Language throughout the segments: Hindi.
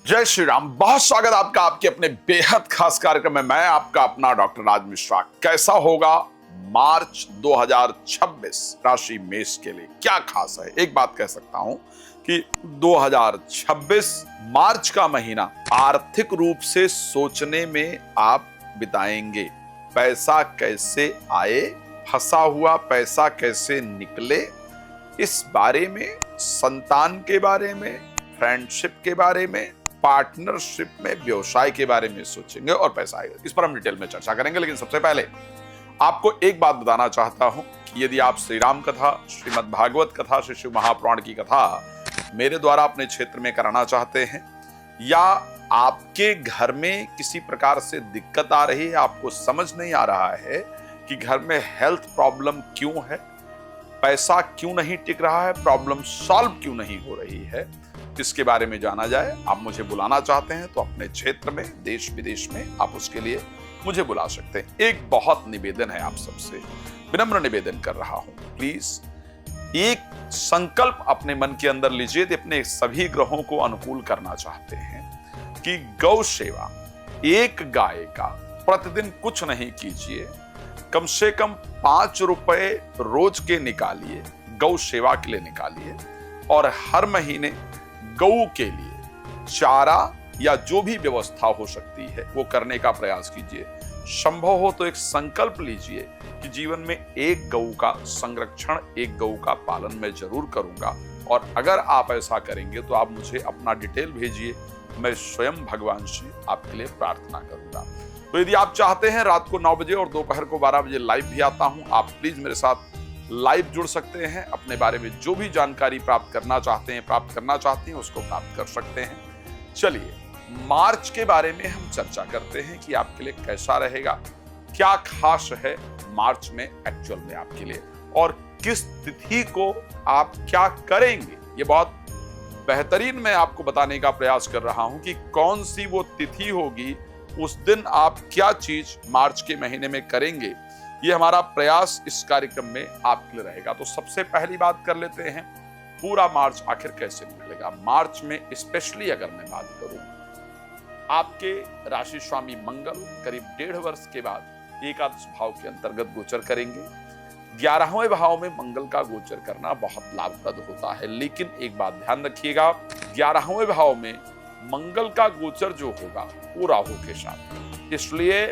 जय श्री राम। बहुत स्वागत आपका आपके अपने बेहद खास कार्यक्रम में। मैं आपका अपना डॉक्टर राज मिश्रा। कैसा होगा मार्च 2026 राशि मेष के लिए, क्या खास है? एक बात कह सकता हूं कि 2026 मार्च का महीना आर्थिक रूप से सोचने में आप बिताएंगे। पैसा कैसे आए, फंसा हुआ पैसा कैसे निकले, इस बारे में, संतान के बारे में, फ्रेंडशिप के बारे में, पार्टनरशिप में, व्यवसाय के बारे में सोचेंगे और पैसा आएगा। इस पर हम डिटेल में चर्चा करेंगे। लेकिन सबसे पहले आपको एक बात बताना चाहता हूं कि यदि आप श्री राम कथा, श्रीमद् भागवत कथा, श्री शिव महापुराण की कथा मेरे द्वारा अपने क्षेत्र में कराना चाहते हैं, या आपके घर में किसी प्रकार से दिक्कत आ रही है, आपको समझ नहीं आ रहा है कि घर में हेल्थ प्रॉब्लम क्यों है, पैसा क्यों नहीं टिक रहा है, प्रॉब्लम सॉल्व क्यों नहीं हो रही है, इसके बारे में जाना जाए, आप मुझे बुलाना चाहते हैं तो अपने क्षेत्र में, देश विदेश में आप उसके लिए मुझे बुला सकते हैं। एक बहुत निवेदन है आप सबसे, विनम्र निवेदन कर रहा हूं, प्लीज एक संकल्प अपने मन के अंदर लीजिए। अपने सभी ग्रहों को अनुकूल करना चाहते हैं कि गौ सेवा, एक गाय का प्रतिदिन कुछ नहीं कीजिए, कम से कम 5 रुपए रोज के निकालिए, गौ सेवा के लिए निकालिए, और हर महीने गऊ के लिए चारा या जो भी व्यवस्था हो सकती है वो करने का प्रयास कीजिए। संभव हो तो एक संकल्प लीजिए कि जीवन में एक गऊ का संरक्षण, एक गऊ का पालन मैं जरूर करूंगा। और अगर आप ऐसा करेंगे तो आप मुझे अपना डिटेल भेजिए, मैं स्वयं भगवान से आपके लिए प्रार्थना करूंगा। तो यदि आप चाहते हैं रात को 9 बजे और दोपहर को 12 बजे लाइव भी आता हूं, आप प्लीज मेरे साथ लाइव जुड़ सकते हैं। अपने बारे में जो भी जानकारी प्राप्त करना चाहते हैं उसको प्राप्त कर सकते हैं। चलिए मार्च के बारे में हम चर्चा करते हैं कि आपके लिए कैसा रहेगा, क्या खास है मार्च में एक्चुअल में आपके लिए, और किस तिथि को आप क्या करेंगे। ये बहुत बेहतरीन मैं आपको बताने का प्रयास कर रहा हूं कि कौन सी वो तिथि होगी, उस दिन आप क्या चीज मार्च के महीने में करेंगे। ये हमारा प्रयास इस कार्यक्रम में आपके लिए रहेगा। तो सबसे पहली बात कर लेते हैं, पूरा मार्च आखिर कैसे निकलेगा। मार्च में स्पेशली अगर मैं बात करूं, आपके राशि स्वामी मंगल करीब 1.5 वर्ष के बाद एकादश भाव के अंतर्गत गोचर करेंगे। 11वें भाव में मंगल का गोचर करना बहुत लाभप्रद होता है। लेकिन एक बात ध्यान रखिएगा, 11वें भाव में मंगल का गोचर जो होगा वो राहु के साथ, इसलिए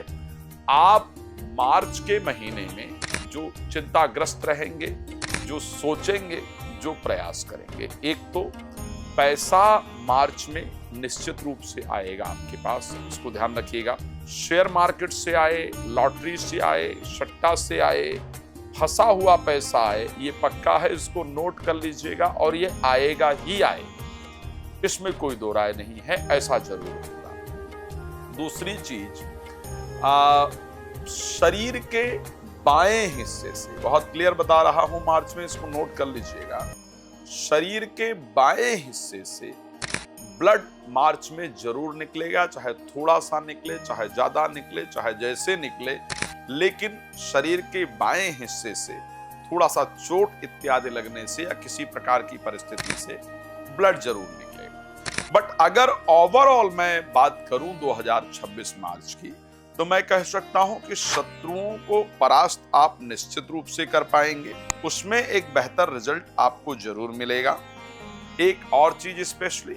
आप मार्च के महीने में जो चिंताग्रस्त रहेंगे, जो सोचेंगे, जो प्रयास करेंगे, एक तो पैसा मार्च में निश्चित रूप से आएगा आपके पास, इसको ध्यान रखिएगा। शेयर मार्केट से आए, लॉटरी से आए, सट्टा से आए, फंसा हुआ पैसा आए, ये पक्का है, इसको नोट कर लीजिएगा, और ये आएगा ही आएगा, इसमें कोई दो राय नहीं है, ऐसा जरूर होगा। दूसरी चीज, शरीर के बाएं हिस्से से, बहुत क्लियर बता रहा हूं मार्च में, इसको नोट कर लीजिएगा, शरीर के बाएं हिस्से से ब्लड मार्च में जरूर निकलेगा, चाहे थोड़ा सा निकले, चाहे ज्यादा निकले, चाहे जैसे निकले, लेकिन शरीर के बाएं हिस्से से थोड़ा सा चोट इत्यादि लगने से या किसी प्रकार की परिस्थिति से ब्लड जरूर निकलेगा। बट अगर ओवरऑल मैं बात करूं 2026 मार्च की, तो मैं कह सकता हूं कि शत्रुओं को परास्त आप निश्चित रूप से कर पाएंगे, उसमें एक बेहतर रिजल्ट आपको जरूर मिलेगा। एक और चीज, स्पेशली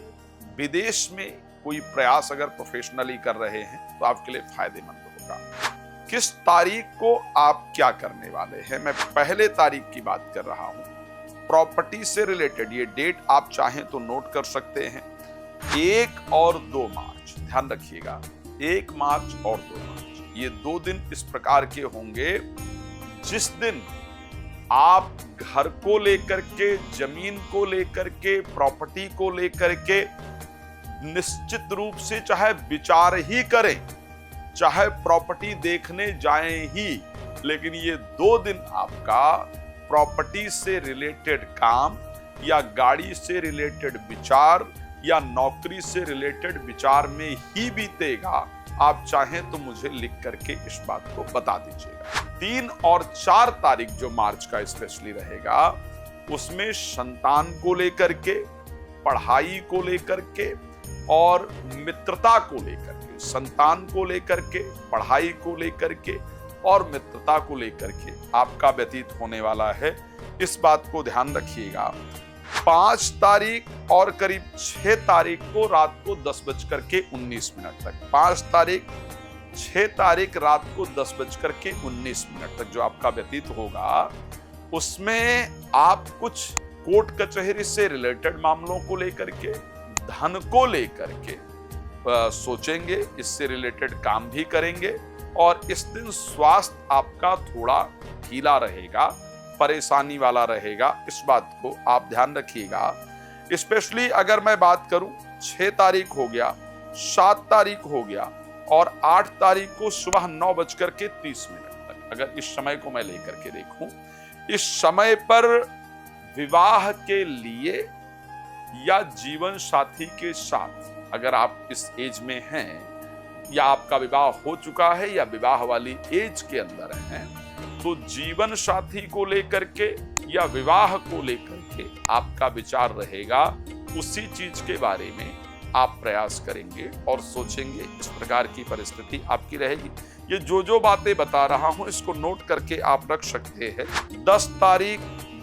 विदेश में कोई प्रयास अगर प्रोफेशनली कर रहे हैं तो आपके लिए फायदेमंद होगा। किस तारीख को आप क्या करने वाले हैं, मैं पहले तारीख की बात कर रहा हूं। प्रॉपर्टी से रिलेटेड ये डेट आप चाहें तो नोट कर सकते हैं, 1 और 2 मार्च, ध्यान रखिएगा, 1 मार्च और 2 मार्च, ये 2 दिन इस प्रकार के होंगे जिस दिन आप घर को लेकर के, जमीन को लेकर के, प्रॉपर्टी को लेकर के निश्चित रूप से चाहे विचार ही करें, चाहे प्रॉपर्टी देखने जाएं ही, लेकिन ये 2 दिन आपका प्रॉपर्टी से रिलेटेड काम या गाड़ी से रिलेटेड विचार या नौकरी से रिलेटेड विचार में ही बीतेगा। आप चाहें तो मुझे लिख करके इस बात को बता दीजिएगा। 3 और 4 तारीख जो मार्च का स्पेशली रहेगा, उसमें संतान को लेकर के, पढ़ाई को लेकर के, और मित्रता को लेकर के, संतान को लेकर के, पढ़ाई को लेकर के और मित्रता को लेकर के आपका व्यतीत होने वाला है। इस बात को ध्यान रखिएगा। 5 तारीख और करीब 6 तारीख को रात को 10:19 तक, 5 तारीख 6 तारीख रात को 10:19 तक जो आपका व्यतीत होगा, उसमें आप कुछ कोर्ट कचहरी से रिलेटेड मामलों को लेकर के, धन को लेकर के सोचेंगे, इससे रिलेटेड काम भी करेंगे। और इस दिन स्वास्थ्य आपका थोड़ा ढीला रहेगा, परेशानी वाला रहेगा। इस बात को आप ध्यान रखिएगा। स्पेशली अगर मैं बात करूं, 6 तारीख हो गया, 7 तारीख हो गया और 8 तारीख को सुबह 9:30 तक, अगर इस समय को मैं लेकर के देखूं, इस समय पर विवाह के लिए या जीवन साथी के साथ, अगर आप इस एज में हैं या आपका विवाह हो चुका है या विवाह वाली एज के अंदर हैं, तो जीवन साथी को लेकर के या विवाह को लेकर के आपका विचार रहेगा। उसी चीज के बारे में आप प्रयास करेंगे और सोचेंगे। इस प्रकार की परिस्थिति आपकी रहेगी। ये जो बातें बता रहा हूं, इसको नोट करके आप रख सकते हैं। 10 तारीख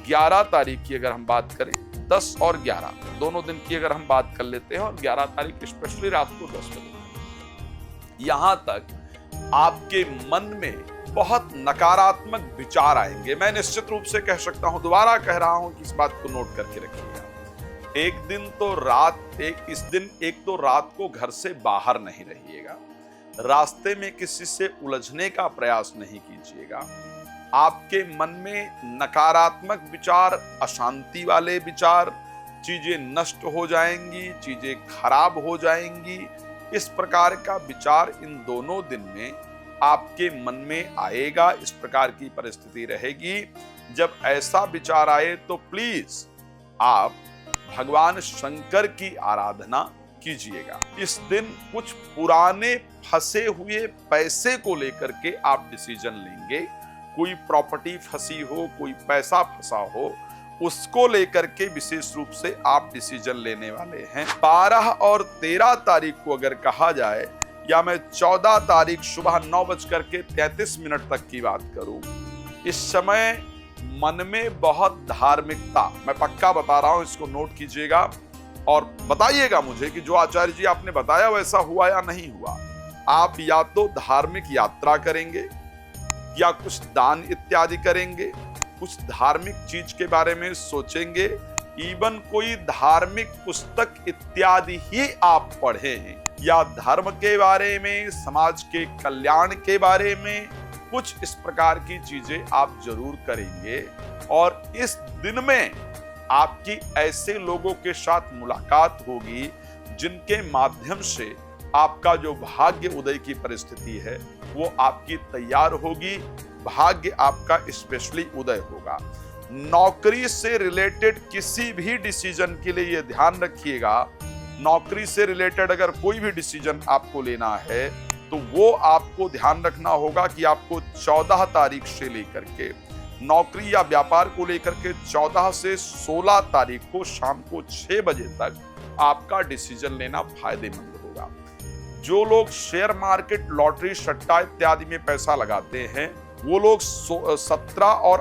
11 तारीख की अगर हम बात करें, 10 और 11 दोनों दिन की अगर हम बात कर लेते हैं, और 11 तारीख स्पेशली रात को 10 बजे, यहां तक आपके मन में बहुत नकारात्मक विचार आएंगे। मैं निश्चित रूप से कह सकता हूं, दोबारा कह रहा हूं कि इस बात को नोट करके रखिएगा। एक तो रात को घर से बाहर नहीं रहिएगा, रास्ते में किसी से उलझने का प्रयास नहीं कीजिएगा। आपके मन में नकारात्मक विचार, अशांति वाले विचार, चीजें नष्ट हो जाएंगी, चीजें खराब हो जाएंगी, इस प्रकार का विचार इन दोनों दिन में आपके मन में आएगा। इस प्रकार की परिस्थिति रहेगी। जब ऐसा विचार आए तो प्लीज आप भगवान शंकर की आराधना कीजिएगा। इस दिन कुछ पुराने फंसे हुए पैसे को लेकर के आप डिसीजन लेंगे। कोई प्रॉपर्टी फंसी हो, कोई पैसा फंसा हो, उसको लेकर के विशेष रूप से आप डिसीजन लेने वाले हैं। 12 और 13 तारीख को अगर कहा जाए, या मैं 14 तारीख सुबह 9:33 तक की बात करूं, इस समय मन में बहुत धार्मिकता, मैं पक्का बता रहा हूं, इसको नोट कीजिएगा और बताइएगा मुझे कि जो आचार्य जी आपने बताया वैसा हुआ या नहीं हुआ। आप या तो धार्मिक यात्रा करेंगे या कुछ दान इत्यादि करेंगे, कुछ धार्मिक चीज के बारे में सोचेंगे, इवन कोई धार्मिक पुस्तक इत्यादि ही आप पढ़ें, या धर्म के बारे में, समाज के कल्याण के बारे में कुछ इस प्रकार की चीजें आप जरूर करेंगे। और इस दिन में आपकी ऐसे लोगों के साथ मुलाकात होगी जिनके माध्यम से आपका जो भाग्य उदय की परिस्थिति है वो आपकी तैयार होगी, भाग्य आपका स्पेशली उदय होगा। नौकरी से रिलेटेड किसी भी डिसीजन के लिए ये ध्यान रखिएगा, नौकरी से रिलेटेड अगर कोई भी डिसीजन आपको लेना है तो वो आपको ध्यान रखना होगा कि आपको 14 तारीख से लेकर के, नौकरी या व्यापार को लेकर के 14 से 16 तारीख को शाम को 6 बजे तक आपका डिसीजन लेना फायदेमंद होगा। जो लोग शेयर मार्केट, लॉटरी, सट्टा इत्यादि में पैसा लगाते हैं, वो लोग 17 और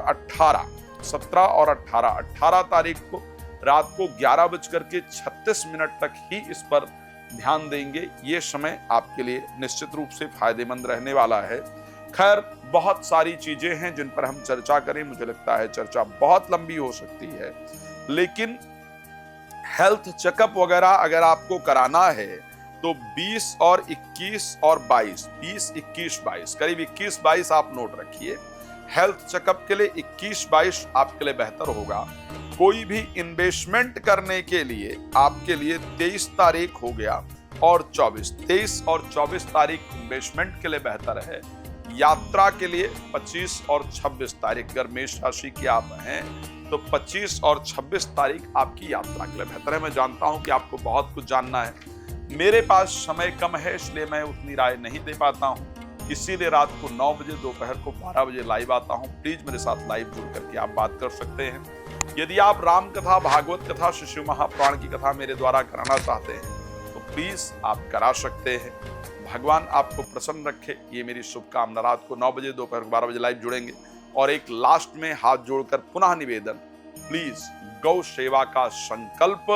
18 तारीख को रात को 11:36 तक ही इस पर ध्यान देंगे। ये समय आपके लिए निश्चित रूप से फायदेमंद रहने वाला है। खैर, बहुत सारी चीजें हैं जिन पर हम चर्चा करें, मुझे लगता है चर्चा बहुत लंबी हो सकती है, लेकिन हेल्थ चेकअप वगैरह अगर आपको कराना है तो 20 और 21 और 22, 20, 21, 22, करीब 21-22 आप नोट रखिए। हेल्थ चेकअप के लिए 21-22 आपके लिए बेहतर होगा। कोई भी इन्वेस्टमेंट करने के लिए आपके लिए 23 तारीख हो गया और 23 और 24 तारीख इन्वेस्टमेंट के लिए बेहतर है। यात्रा के लिए 25 और 26 तारीख, अगर मेष राशि की आप हैं तो 25 और 26 तारीख आपकी यात्रा के लिए बेहतर है। मैं जानता हूं कि आपको बहुत कुछ जानना है, मेरे पास समय कम है इसलिए मैं उतनी राय नहीं दे पाता हूं, इसीलिए रात को 9 बजे, दोपहर को 12 बजे लाइव आता हूं। प्लीज मेरे साथ लाइव जुड़ करके आप बात कर सकते हैं। यदि आप राम कथा, भागवत कथा, शिशु महापुराण की कथा मेरे द्वारा कराना चाहते हैं तो प्लीज आप करा सकते हैं। भगवान आपको प्रसन्न रखे, ये मेरी शुभकामना। रात को 9 बजे, दोपहर को 12 बजे लाइव जुड़ेंगे। और एक लास्ट में हाथ जोड़कर पुनः निवेदन, प्लीज गौ सेवा का संकल्प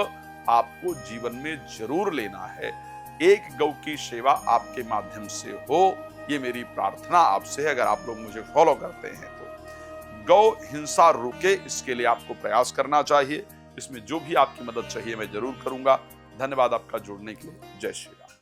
आपको जीवन में जरूर लेना है। एक गौ की सेवा आपके माध्यम से हो, ये मेरी प्रार्थना आपसे है। अगर आप लोग मुझे फॉलो करते हैं तो गौ हिंसा रुके, इसके लिए आपको प्रयास करना चाहिए। इसमें जो भी आपकी मदद चाहिए मैं जरूर करूंगा। धन्यवाद आपका जुड़ने के लिए। जय श्री राम।